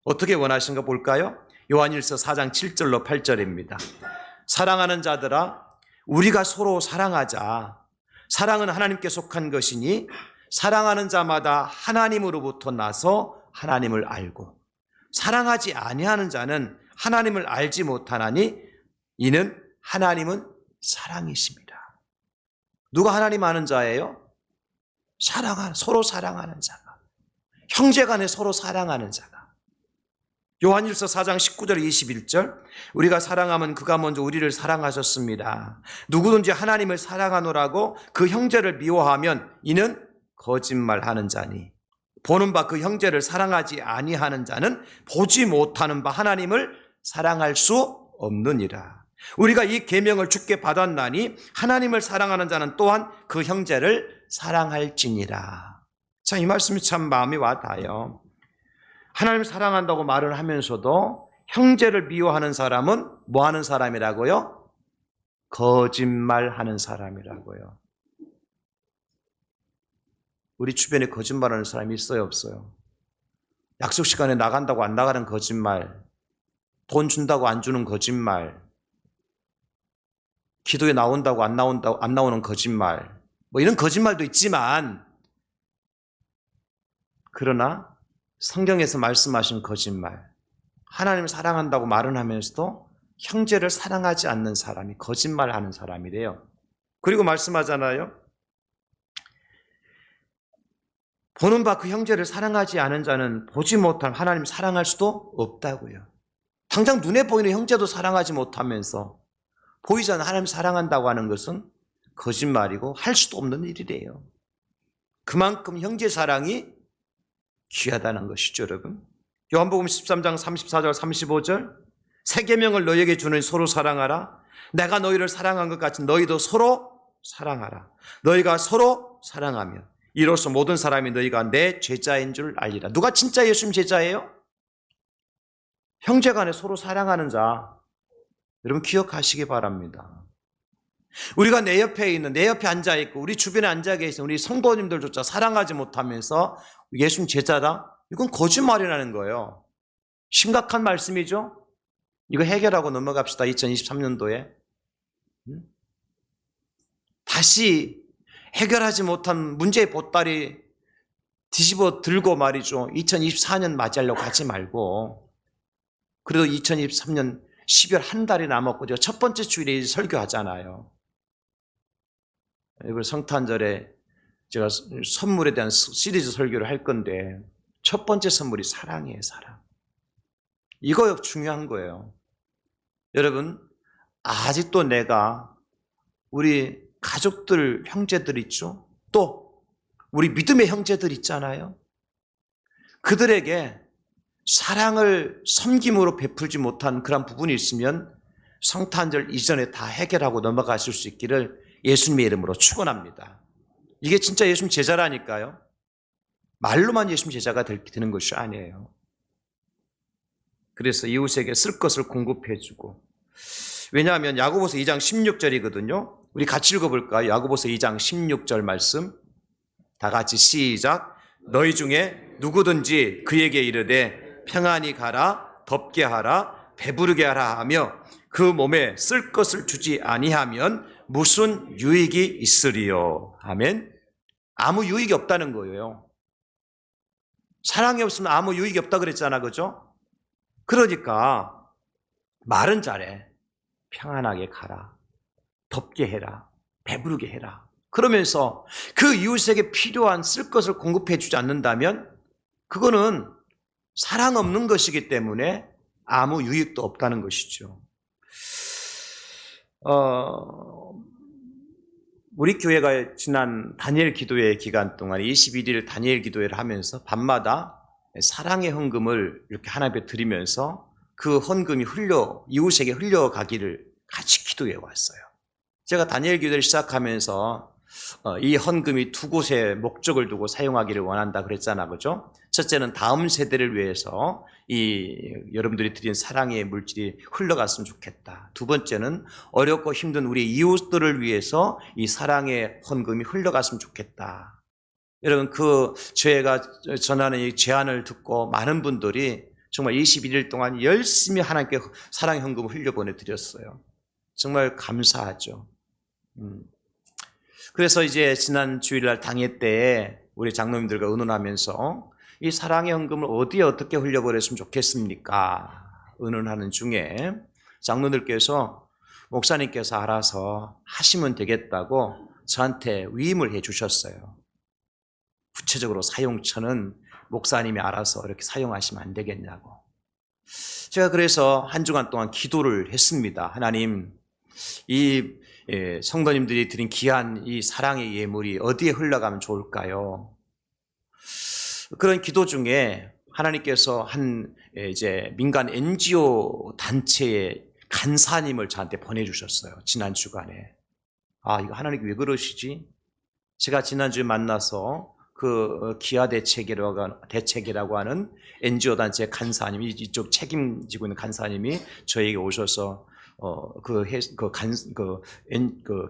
어떻게 원하신가 볼까요? 요한일서 4장 7절로 8절입니다. 사랑하는 자들아, 우리가 서로 사랑하자. 사랑은 하나님께 속한 것이니 사랑하는 자마다 하나님으로부터 나서 하나님을 알고 사랑하지 아니하는 자는 하나님을 알지 못하나니 이는 하나님은 사랑이십니다. 누가 하나님 아는 자예요? 서로 사랑하는 자가. 형제간에 서로 사랑하는 자가. 요한일서 4장 19절 21절 우리가 사랑하면 그가 먼저 우리를 사랑하셨습니다. 누구든지 하나님을 사랑하노라고 그 형제를 미워하면 이는 거짓말하는 자니 보는 바 그 형제를 사랑하지 아니하는 자는 보지 못하는 바 하나님을 사랑할 수 없느니라. 우리가 이 계명을 주께 받았나니 하나님을 사랑하는 자는 또한 그 형제를 사랑할지니라. 자, 이 말씀이 참 마음이 와닿아요. 하나님 사랑한다고 말을 하면서도 형제를 미워하는 사람은 뭐 하는 사람이라고요? 거짓말하는 사람이라고요. 우리 주변에 거짓말하는 사람이 있어요, 없어요? 약속 시간에 나간다고 안 나가는 거짓말, 돈 준다고 안 주는 거짓말, 기도에 나온다고 안 나오는 거짓말, 뭐 이런 거짓말도 있지만, 그러나 성경에서 말씀하신 거짓말, 하나님을 사랑한다고 말은 하면서도 형제를 사랑하지 않는 사람이 거짓말하는 사람이래요. 그리고 말씀하잖아요. 보는 바 그 형제를 사랑하지 않은 자는 보지 못한 하나님을 사랑할 수도 없다고요. 당장 눈에 보이는 형제도 사랑하지 못하면서 보이지 않는 하나님을 사랑한다고 하는 것은 거짓말이고 할 수도 없는 일이래요. 그만큼 형제 사랑이 귀하다는 것이죠, 여러분. 요한복음 13장 34절 35절 새 계명을 너희에게 주는 서로 사랑하라. 내가 너희를 사랑한 것 같이 너희도 서로 사랑하라. 너희가 서로 사랑하면 이로써 모든 사람이 너희가 내 제자인 줄 알리라. 누가 진짜 예수님 제자예요? 형제간에 서로 사랑하는 자. 여러분 기억하시기 바랍니다. 우리가 내 옆에 앉아있고 우리 주변에 앉아 계신 우리 성도님들조차 사랑하지 못하면서 예수님 제자다? 이건 거짓말이라는 거예요. 심각한 말씀이죠? 이거 해결하고 넘어갑시다. 2023년도에. 다시 해결하지 못한 문제의 보따리 뒤집어 들고 말이죠. 2024년 맞이하려고 하지 말고 그래도 2023년 12월 한 달이 남았고 제가 첫 번째 주일에 설교하잖아요. 이번 성탄절에 제가 선물에 대한 시리즈 설교를 할 건데 첫 번째 선물이 사랑이에요. 사랑. 이거 중요한 거예요. 여러분 아직도 내가 우리 가족들, 형제들 있죠? 또 우리 믿음의 형제들 있잖아요. 그들에게 사랑을 섬김으로 베풀지 못한 그런 부분이 있으면 성탄절 이전에 다 해결하고 넘어가실 수 있기를 예수님의 이름으로 축원합니다. 이게 진짜 예수님 제자라니까요. 말로만 예수님 제자가 되는 것이 아니에요. 그래서 이웃에게 쓸 것을 공급해주고 왜냐하면 야고보서 2장 16절이거든요. 우리 같이 읽어볼까요? 야고보서 2장 16절 말씀 다 같이 시작. 너희 중에 누구든지 그에게 이르되 평안히 가라 덥게 하라 배부르게 하라 하며 그 몸에 쓸 것을 주지 아니하면 무슨 유익이 있으리요. 아멘. 아무 유익이 없다는 거예요. 사랑이 없으면 아무 유익이 없다 그랬잖아, 그죠? 그러니까 말은 잘해. 평안하게 가라. 덥게 해라. 배부르게 해라. 그러면서 그 이웃에게 필요한 쓸 것을 공급해 주지 않는다면 그거는 사랑 없는 것이기 때문에 아무 유익도 없다는 것이죠. 우리 교회가 지난 다니엘 기도회 기간 동안 21일 다니엘 기도회를 하면서 밤마다 사랑의 헌금을 이렇게 하나님께 드리면서 그 헌금이 이웃에게 흘려가기를 같이 기도해 왔어요. 제가 다니엘 기도를 시작하면서 이 헌금이 두 곳에 목적을 두고 사용하기를 원한다 그랬잖아, 그죠? 첫째는 다음 세대를 위해서 여러분들이 드린 사랑의 물질이 흘러갔으면 좋겠다. 두 번째는 어렵고 힘든 우리 이웃들을 위해서 이 사랑의 헌금이 흘러갔으면 좋겠다. 여러분, 제가 전하는 이 제안을 듣고 많은 분들이 정말 21일 동안 열심히 하나님께 사랑의 헌금을 흘려보내드렸어요. 정말 감사하죠. 그래서 이제 지난 주일날 당회 때에 우리 장로님들과 의논하면서 이 사랑의 헌금을 어디에 어떻게 흘려보냈으면 좋겠습니까? 의논하는 중에 장로들께서 목사님께서 알아서 하시면 되겠다고 저한테 위임을 해 주셨어요. 구체적으로 사용처는 목사님이 알아서 이렇게 사용하시면 안 되겠냐고. 제가 그래서 한 주간 동안 기도를 했습니다. 하나님, 이 성도님들이 드린 귀한 이 사랑의 예물이 어디에 흘러가면 좋을까요? 그런 기도 중에 하나님께서 이제 민간 NGO 단체의 간사님을 저한테 보내주셨어요. 지난 주간에. 이거 하나님 왜 그러시지? 제가 지난주에 만나서 그 기아 대책이라고 하는 NGO 단체 간사님이, 이쪽 책임지고 있는 간사님이 저에게 오셔서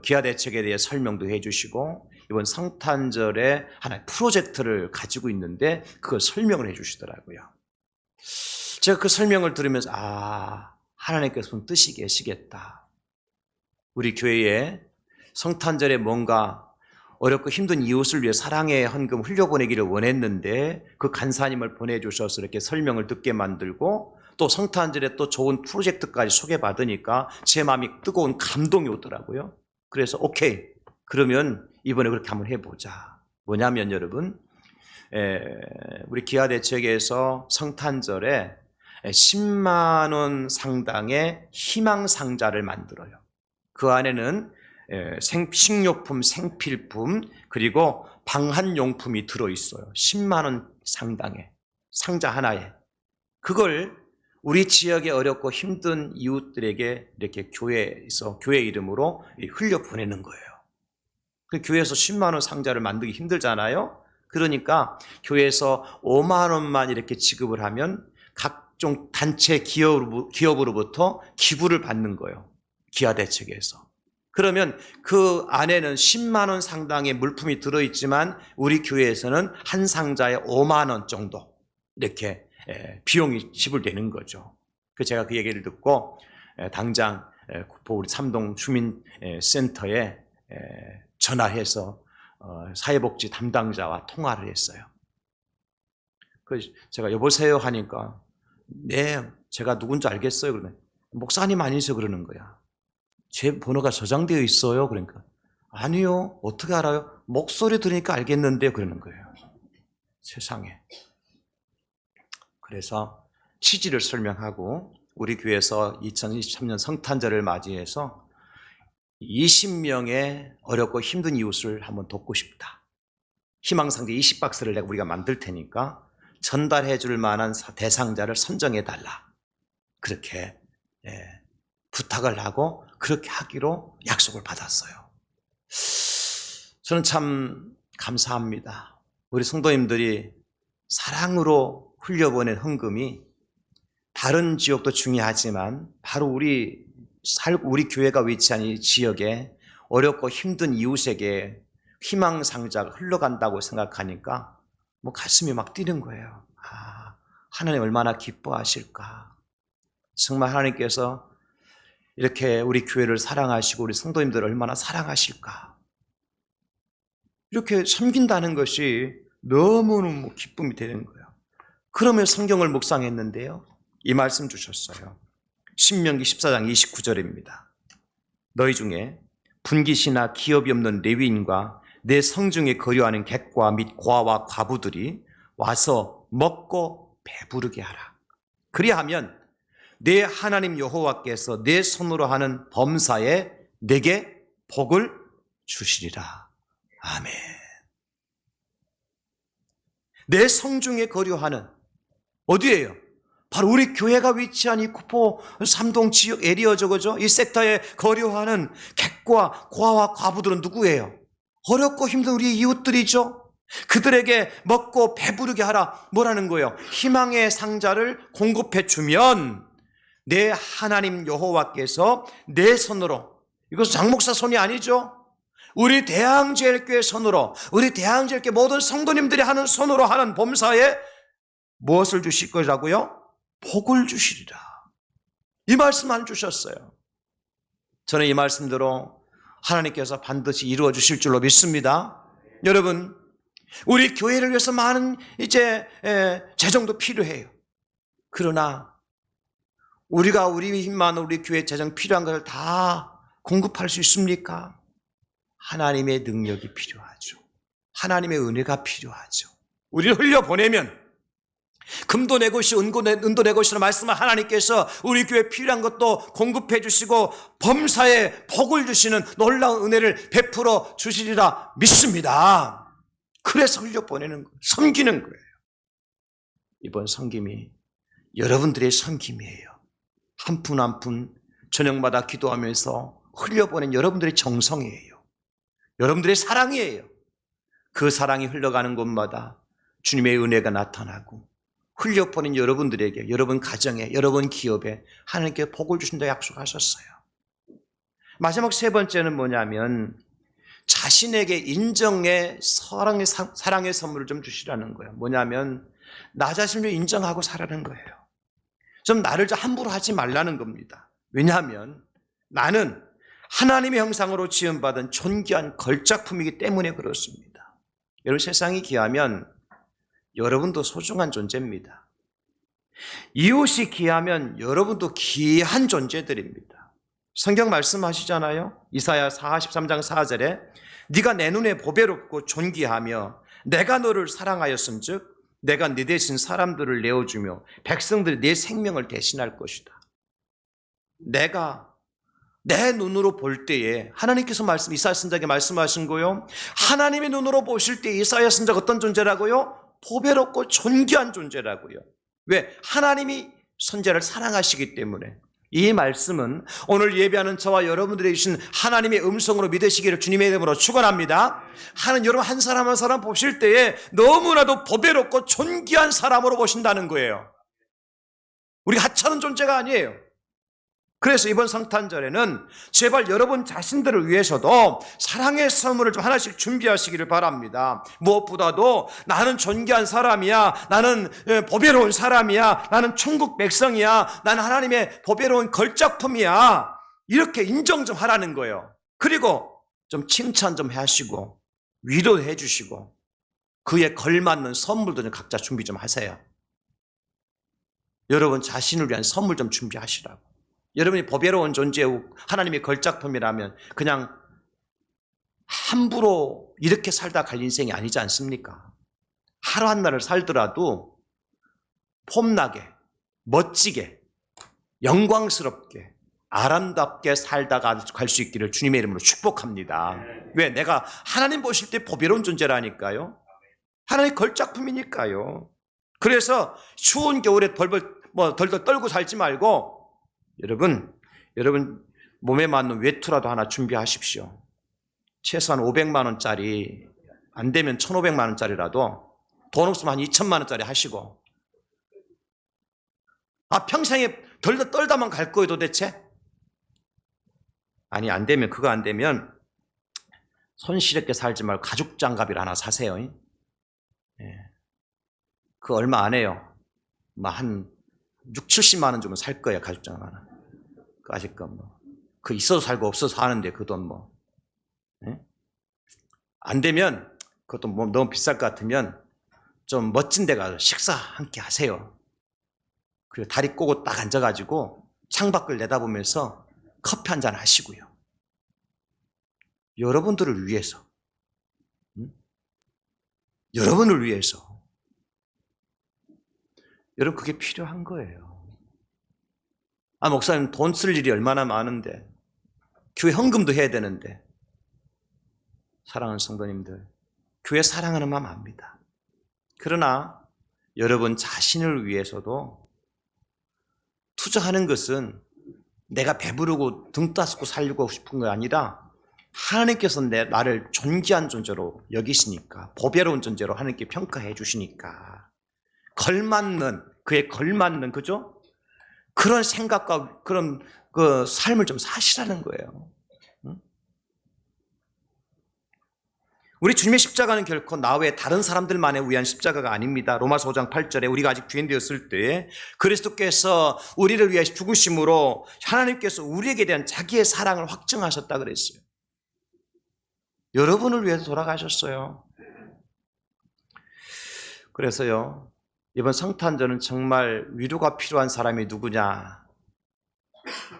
기아 대책에 대해 설명도 해주시고 이번 성탄절에 하나의 프로젝트를 가지고 있는데 그걸 설명을 해주시더라고요. 제가 그 설명을 들으면서 하나님께서 뜻이 계시겠다. 우리 교회에 성탄절에 뭔가 어렵고 힘든 이웃을 위해 사랑의 헌금 흘려보내기를 원했는데 그 간사님을 보내주셔서 이렇게 설명을 듣게 만들고 또 성탄절에 또 좋은 프로젝트까지 소개받으니까 제 마음이 뜨거운 감동이 오더라고요. 그래서 오케이, 그러면 이번에 그렇게 한번 해보자. 뭐냐면 여러분, 우리 기아대책에서 성탄절에 10만 원 상당의 희망상자를 만들어요. 그 안에는 식료품, 생필품, 그리고 방한용품이 들어있어요. 10만 원 상당의 상자 하나에. 그걸 우리 지역의 어렵고 힘든 이웃들에게 이렇게 교회 이름으로 흘려보내는 거예요. 그 교회에서 10만 원 상자를 만들기 힘들잖아요. 그러니까 교회에서 5만 원만 이렇게 지급을 하면 각종 단체 기업으로부터 기부를 받는 거예요. 기아대책에서. 그러면 그 안에는 10만 원 상당의 물품이 들어있지만 우리 교회에서는 한 상자에 5만 원 정도 이렇게 비용이 지불되는 거죠. 제가 그 얘기를 듣고 당장 우리 삼동 주민센터에 전화해서 사회복지 담당자와 통화를 했어요. 제가 여보세요 하니까 네, 제가 누군지 알겠어요. 그러면 목사님 아니셔 그러는 거야. 제 번호가 저장되어 있어요. 그러니까 아니요. 어떻게 알아요? 목소리 들으니까 알겠는데요. 그러는 거예요. 세상에. 그래서 취지를 설명하고 우리 교회에서 2023년 성탄절을 맞이해서 20명의 어렵고 힘든 이웃을 한번 돕고 싶다. 희망상자 20박스를 우리가 만들 테니까 전달해 줄 만한 대상자를 선정해 달라. 그렇게 부탁을 하고 그렇게 하기로 약속을 받았어요. 저는 참 감사합니다. 우리 성도님들이 사랑으로 흘려보낸 헌금이 다른 지역도 중요하지만 바로 우리 교회가 위치한 이 지역에 어렵고 힘든 이웃에게 희망상자가 흘러간다고 생각하니까 가슴이 막 뛰는 거예요. 하나님 얼마나 기뻐하실까. 정말 하나님께서 이렇게 우리 교회를 사랑하시고 우리 성도님들을 얼마나 사랑하실까. 이렇게 섬긴다는 것이 너무너무 기쁨이 되는 거예요. 그러면 성경을 묵상했는데요. 이 말씀 주셨어요. 신명기 14장 29절입니다. 너희 중에 분깃이나 기업이 없는 레위인과 내 성중에 거류하는 객과 및 고아와 과부들이 와서 먹고 배부르게 하라. 그리하면 내 하나님 여호와께서 내 손으로 하는 범사에 내게 복을 주시리라. 아멘. 내 성중에 거류하는 어디예요? 바로 우리 교회가 위치한 이 구포 삼동 지역 에리어 저거죠. 이 섹터에 거류하는 객과 고아와 과부들은 누구예요? 어렵고 힘든 우리 이웃들이죠. 그들에게 먹고 배부르게 하라. 뭐라는 거예요? 희망의 상자를 공급해 주면 내 하나님 여호와께서 내 손으로, 이것은 장목사 손이 아니죠. 우리 대항제일교회 손으로, 우리 대항제일교회 모든 성도님들이 하는 손으로 하는 범사에 무엇을 주실 거라고요? 복을 주시리라. 이 말씀 안 주셨어요. 저는 이 말씀대로 하나님께서 반드시 이루어 주실 줄로 믿습니다. 여러분, 우리 교회를 위해서 많은 재정도 필요해요. 그러나 우리가 우리 힘만 우리 교회 재정 필요한 것을 다 공급할 수 있습니까? 하나님의 능력이 필요하죠. 하나님의 은혜가 필요하죠. 우리를 흘려보내면 금도 내 것이 은도 내 것이라 말씀한 하나님께서 우리 교회에 필요한 것도 공급해 주시고 범사에 복을 주시는 놀라운 은혜를 베풀어 주시리라 믿습니다. 그래서 흘려보내는 거예요. 섬기는 거예요. 이번 섬김이 여러분들의 섬김이에요. 한 푼 한 푼 저녁마다 기도하면서 흘려보낸 여러분들의 정성이에요. 여러분들의 사랑이에요. 그 사랑이 흘러가는 곳마다 주님의 은혜가 나타나고 흘려보낸 여러분들에게, 여러분 가정에, 여러분 기업에 하나님께 복을 주신다 약속하셨어요. 마지막 세 번째는 뭐냐면 자신에게 인정의 사랑의 선물을 좀 주시라는 거예요. 뭐냐면 나 자신을 인정하고 살라는 거예요. 좀 나를 좀 함부로 하지 말라는 겁니다. 왜냐하면 나는 하나님의 형상으로 지음받은 존귀한 걸작품이기 때문에 그렇습니다. 여러분, 세상이 귀하면 여러분도 소중한 존재입니다. 이웃이 귀하면 여러분도 귀한 존재들입니다. 성경 말씀하시잖아요. 이사야 43장 4절에 네가 내 눈에 보배롭고 존귀하며 내가 너를 사랑하였음즉 내가 네 대신 사람들을 내어주며 백성들이 네 생명을 대신할 것이다. 내가 내 눈으로 볼 때에 하나님께서 이사야 선지자에게 말씀하신 거요. 하나님의 눈으로 보실 때 이사야 선지자가 어떤 존재라고요? 보배롭고 존귀한 존재라고요. 왜? 하나님이 선지자를 사랑하시기 때문에. 이 말씀은 오늘 예배하는 저와 여러분들이 주신 하나님의 음성으로 믿으시기를 주님의 이름으로 축원합니다. 하나님 여러분 한 사람 한 사람 보실 때에 너무나도 보배롭고 존귀한 사람으로 보신다는 거예요. 우리 하찮은 존재가 아니에요. 그래서 이번 성탄절에는 제발 여러분 자신들을 위해서도 사랑의 선물을 좀 하나씩 준비하시기를 바랍니다. 무엇보다도 나는 존귀한 사람이야, 나는 보배로운 사람이야, 나는 천국 백성이야, 나는 하나님의 보배로운 걸작품이야, 이렇게 인정 좀 하라는 거예요. 그리고 좀 칭찬 좀 하시고 위로해 주시고 그에 걸맞는 선물도 좀 각자 준비 좀 하세요. 여러분 자신을 위한 선물 좀 준비하시라고. 여러분이 보배로운 존재고 하나님의 걸작품이라면 그냥 함부로 이렇게 살다 갈 인생이 아니지 않습니까? 하루 한 날을 살더라도 폼나게, 멋지게, 영광스럽게, 아름답게 살다가 갈 수 있기를 주님의 이름으로 축복합니다. 왜? 내가 하나님 보실 때 보배로운 존재라니까요. 하나님의 걸작품이니까요. 그래서 추운 겨울에 덜덜 떨고 살지 말고 여러분 몸에 맞는 외투라도 하나 준비하십시오. 최소한 500만 원짜리, 안 되면 1,500만 원짜리라도, 돈 없으면 한 2,000만 원짜리 하시고. 평생에 덜덜 떨다만 갈 거예요 도대체? 아니, 안 되면 그거 안 되면 손시렵게 살지 말고 가죽 장갑이를 하나 사세요. 그거 얼마 안 해요. 한 6, 70만 원 주면 살 거예요, 가죽장 하나. 그 아직까 그 있어도 살고 없어서 하는데 그 돈 안 되면 그것도 너무 비쌀 것 같으면 좀 멋진 데 가서 식사 함께 하세요. 그리고 다리 꼬고 딱 앉아가지고 창밖을 내다보면서 커피 한잔 하시고요. 여러분들을 위해서, 여러분을 위해서. 여러분, 그게 필요한 거예요. 아, 목사님 돈 쓸 일이 얼마나 많은데, 교회 헌금도 해야 되는데. 사랑하는 성도님들, 교회 사랑하는 마음 압니다. 그러나 여러분 자신을 위해서도 투자하는 것은 내가 배부르고 등 따스고 살고 싶은 게 아니라 하나님께서 나를 존귀한 존재로 여기시니까, 보배로운 존재로 하나님께 평가해 주시니까 걸맞는, 그에 걸맞는, 그죠? 그런 생각과 그런 그 삶을 좀 사시라는 거예요. 우리 주님의 십자가는 결코 나 외 다른 사람들만을 위한 십자가가 아닙니다. 로마서 5장 8절에 우리가 아직 죄인 되었을 때 그리스도께서 우리를 위해 죽으심으로 하나님께서 우리에게 대한 자기의 사랑을 확증하셨다 그랬어요. 여러분을 위해서 돌아가셨어요. 그래서요, 이번 성탄절은 정말 위로가 필요한 사람이 누구냐?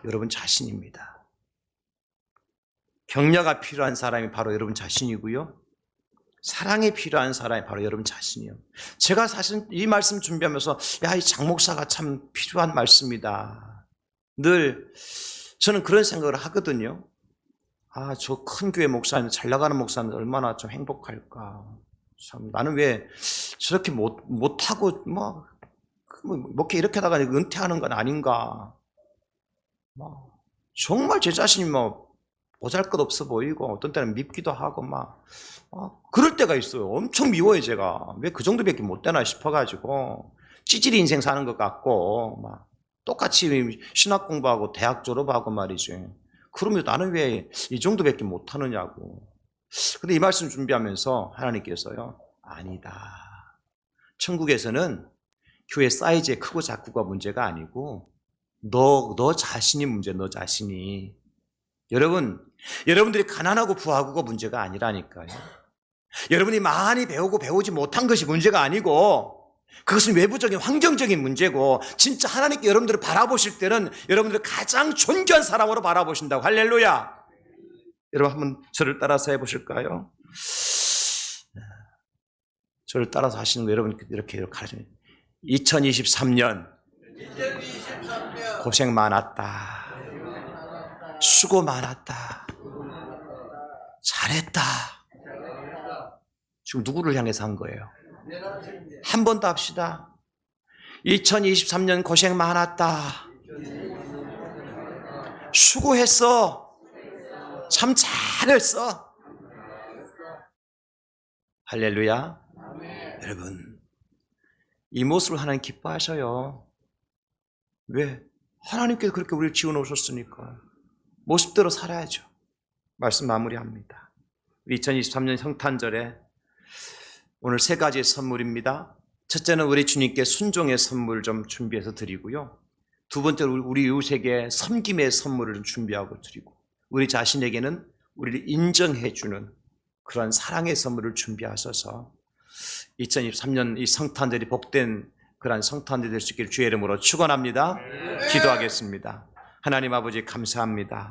여러분 자신입니다. 격려가 필요한 사람이 바로 여러분 자신이고요. 사랑이 필요한 사람이 바로 여러분 자신이에요. 제가 사실 이 말씀 준비하면서 이 장 목사가 참 필요한 말씀이다. 늘 저는 그런 생각을 하거든요. 아, 저 큰 교회 목사님, 잘 나가는 목사님 얼마나 좀 행복할까. 참 나는 왜 저렇게 못하고 뭐 이렇게 하다가 은퇴하는 건 아닌가. 정말 제 자신이 보잘것없어 보이고 어떤 때는 밉기도 하고 그럴 때가 있어요. 엄청 미워요. 제가 왜 그 정도밖에 못 되나 싶어가지고 찌질이 인생 사는 것 같고 똑같이 신학 공부하고 대학 졸업하고 말이지. 그러면 나는 왜 이 정도밖에 못 하느냐고. 근데 이 말씀 준비하면서 하나님께서요, 아니다. 천국에서는 교회 사이즈의 크고 작고가 문제가 아니고 너 자신이 문제. 너 자신이. 여러분들이 가난하고 부하고가 문제가 아니라니까요. 여러분이 많이 배우고 배우지 못한 것이 문제가 아니고 그것은 외부적인 환경적인 문제고, 진짜 하나님께 여러분들을 바라보실 때는 여러분들을 가장 존귀한 사람으로 바라보신다고. 할렐루야. 여러분 한번 저를 따라서 해보실까요? 저를 따라서 하시는 거 여러분 이렇게 가르쳐요. 2023년 고생 많았다. 수고 많았다. 잘했다. 지금 누구를 향해서 한 거예요? 한 번 더 합시다. 2023년 고생 많았다. 수고했어. 참 잘했어. 할렐루야. 여러분, 이 모습을 하나님 기뻐하셔요. 왜? 하나님께서 그렇게 우리를 지어놓으셨으니까 모습대로 살아야죠. 말씀 마무리합니다. 2023년 성탄절에 오늘 세 가지의 선물입니다. 첫째는 우리 주님께 순종의 선물 좀 준비해서 드리고요. 두 번째로 우리 이웃에게 섬김의 선물을 좀 준비하고 드리고, 우리 자신에게는 우리를 인정해주는 그런 사랑의 선물을 준비하셔서 2023년 이 성탄절이 복된 그런 성탄절이 될 수 있기를 주의 이름으로 축원합니다. 기도하겠습니다. 하나님 아버지 감사합니다.